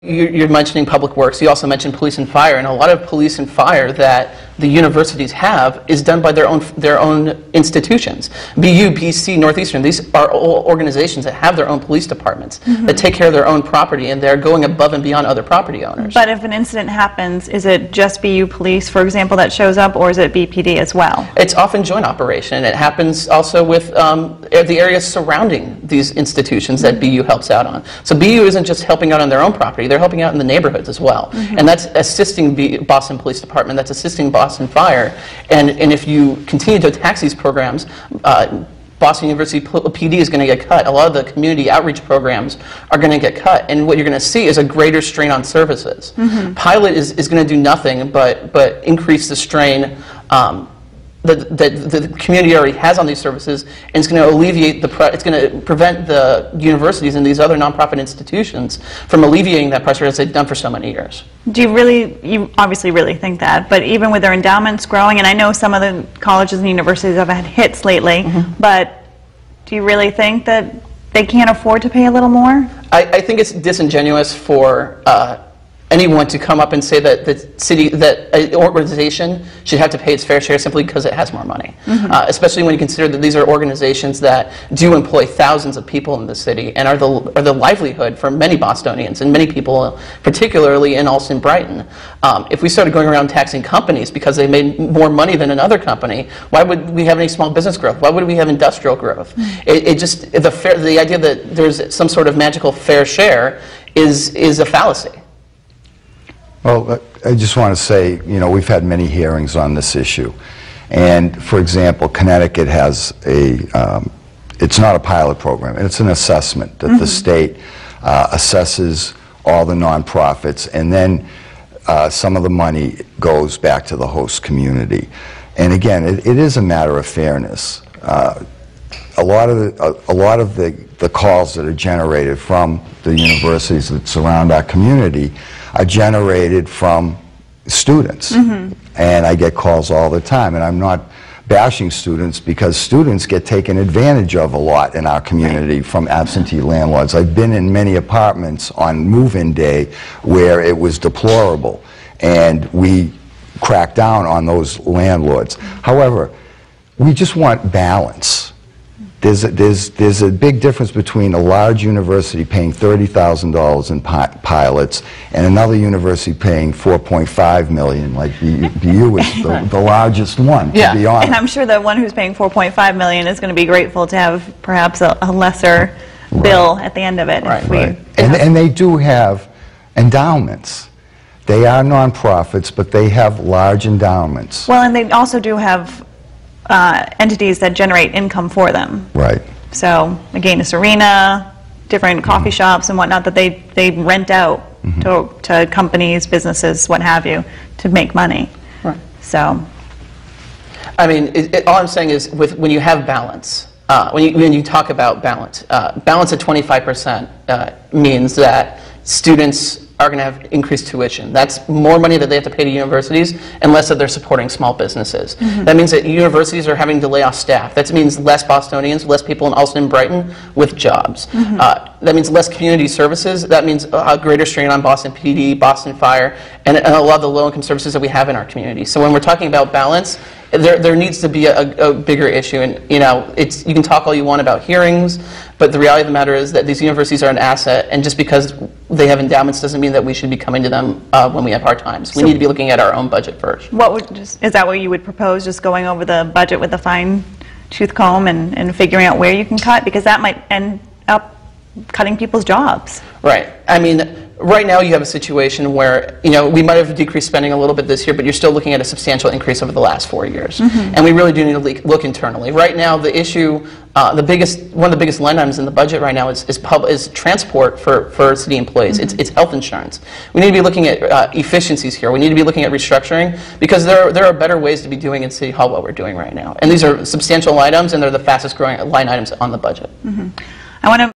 You're mentioning public works. You also mentioned police and fire, and a lot of police and fire that the universities have is done by their own institutions. BU, BC, Northeastern, these are all organizations that have their own police departments that take care of their own property, and they're going above and beyond other property owners. But if an incident happens, is it just BU police, for example, that shows up, or is it BPD as well? It's often joint operation, and it happens also with the areas surrounding these institutions that BU helps out on. So BU isn't just helping out on their own property, they're helping out in the neighborhoods as well. And that's assisting Boston Police Department, that's assisting Boston Fire, and if you continue to tax these programs, Boston University PD is going to get cut. A lot of the community outreach programs are going to get cut, and what you're going to see is a greater strain on services. Pilot is going to do nothing but increase the strain that the community already has on these services, and it's going to alleviate it's going to prevent the universities and these other nonprofit institutions from alleviating that pressure as they've done for so many years. Do you obviously really think that, but even with their endowments growing, and I know some of the colleges and universities have had hits lately, but do you really think that they can't afford to pay a little more? I think it's disingenuous for anyone to come up and say that an organization should have to pay its fair share simply because it has more money. Especially when you consider that these are organizations that do employ thousands of people in the city and are the livelihood for many Bostonians and many people, particularly in Allston-Brighton. If we started going around taxing companies because they made more money than another company, why would we have any small business growth? Why would we have industrial growth? The idea that there's some sort of magical fair share is a fallacy. Well, I just want to say, you know, we've had many hearings on this issue. And, for example, Connecticut has it's not a pilot program, it's an assessment that the state assesses all the nonprofits, and then some of the money goes back to the host community. And again, it is a matter of fairness. A lot of the calls that are generated from the universities that surround our community are generated from students. And I get calls all the time, and I'm not bashing students because students get taken advantage of a lot in our community from absentee landlords. I've been in many apartments on move-in day where it was deplorable, and we crack down on those landlords. However, we just want balance. There's a big difference between a large university paying $30,000 in pilots and another university paying $4.5 million, like BU is the largest one, to be honest. And I'm sure the one who's paying $4.5 million is going to be grateful to have perhaps a lesser bill at the end of it. And they do have endowments. They are nonprofits, but they have large endowments. Well, and they also do have entities that generate income for them. Right. So, again, a arena, different coffee shops and whatnot that they rent out to companies, businesses, what have you, to make money. Right. So, I mean, all I'm saying is when you have balance, when you talk about balance, balance at 25% means that students are going to have increased tuition. That's more money that they have to pay to universities and less that they're supporting small businesses. That means that universities are having to lay off staff. That means less Bostonians, less people in Allston-Brighton with jobs. That means less community services. That means a greater strain on Boston PD, Boston Fire, and a lot of the low-income services that we have in our community. So when we're talking about balance, there needs to be a bigger issue, and you know, you can talk all you want about hearings, but the reality of the matter is that these universities are an asset, and just because they have endowments doesn't mean that we should be coming to them when we have hard times. We need to be looking at our own budget first. is that what you would propose, just going over the budget with a fine-tooth comb and figuring out where you can cut? Because that might end up cutting people's jobs. Right. I mean, right now you have a situation where, you know, we might have decreased spending a little bit this year, but you're still looking at a substantial increase over the last 4 years. And we really do need to look internally. Right now, the issue, one of the biggest line items in the budget right now is transport for city employees. It's health insurance. We need to be looking at efficiencies here. We need to be looking at restructuring, because there are better ways to be doing in City Hall what we're doing right now. And these are substantial items, and they're the fastest growing line items on the budget. I want to